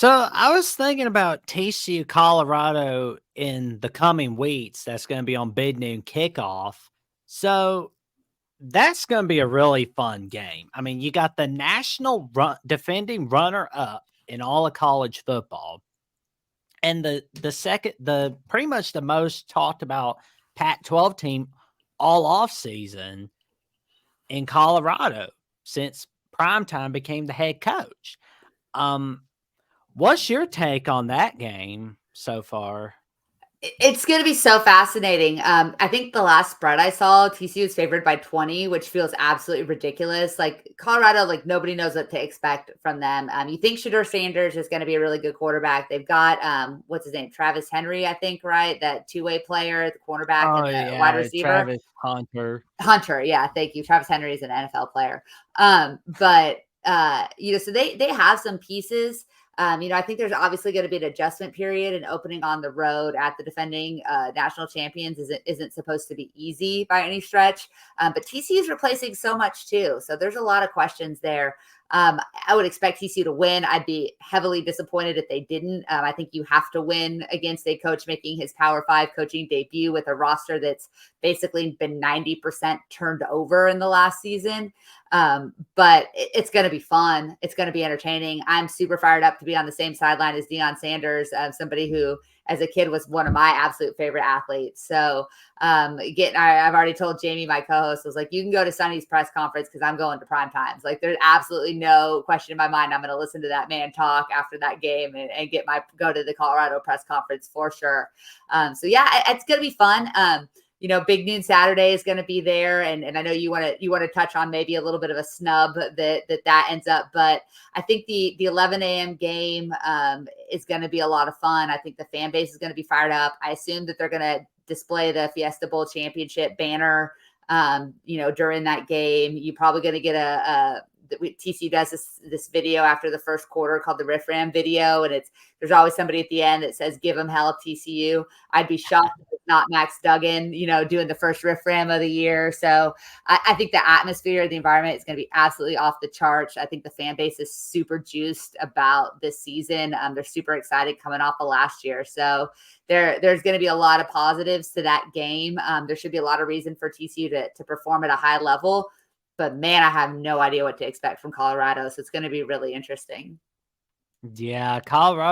So I was thinking about TCU Colorado in the coming weeks. That's going to be on Big Noon Kickoff. So that's going to be a really fun game. I mean, you got the defending runner up in all of college football, and the pretty much the most talked about Pac-12 team all off season in Colorado since Primetime became the head coach. Um, What's your take on that game so far? It's going to be so fascinating. I think the last spread I saw, TCU is favored by 20, which feels absolutely ridiculous. Like Colorado, like nobody knows what to expect from them. You think Shedeur Sanders is going to be a really good quarterback. They've got, what's his name? Travis Henry, I think, right? That two-way player, the cornerback and Oh, the wide yeah, receiver. Travis Hunter. Hunter, yeah, thank you. Travis Henry is an NFL player. So they have some pieces. I think there's obviously going to be an adjustment period, and opening on the road at the defending national champions isn't supposed to be easy by any stretch. But TCU is replacing so much too, so there's a lot of questions there. I would expect TCU to win. I'd be heavily disappointed if they didn't. I think you have to win against a coach making his Power 5 coaching debut with a roster that's basically been 90% turned over in the last season. But it's going to be fun. It's going to be entertaining. I'm super fired up to be on the same sideline as Deion Sanders, somebody who, as a kid, was one of my absolute favorite athletes. So I've already told Jamie, my co-host, was like, you can go to Sonny's press conference because I'm going to prime times. Like, there's absolutely no question in my mind. I'm going to listen to that man talk after that game and go to the Colorado press conference for sure. It's going to be fun. Big Noon Saturday is going to be there, and I know you want to touch on maybe a little bit of a snub that ends up, but I think the 11 a.m. game is going to be a lot of fun. I think the fan base is going to be fired up. I assume that they're going to display the Fiesta Bowl championship banner, during that game. You're probably going to get TCU does this video after the first quarter called the Riff Ram video, and there's always somebody at the end that says "Give them hell, TCU." I'd be shocked if it's not Max Duggan, doing the first Riff Ram of the year. So I think the atmosphere, the environment is going to be absolutely off the charts. I think the fan base is super juiced about this season. They're super excited coming off of last year. So there's going to be a lot of positives to that game. There should be a lot of reason for TCU to perform at a high level. But man, I have no idea what to expect from Colorado. So it's going to be really interesting. Yeah, Colorado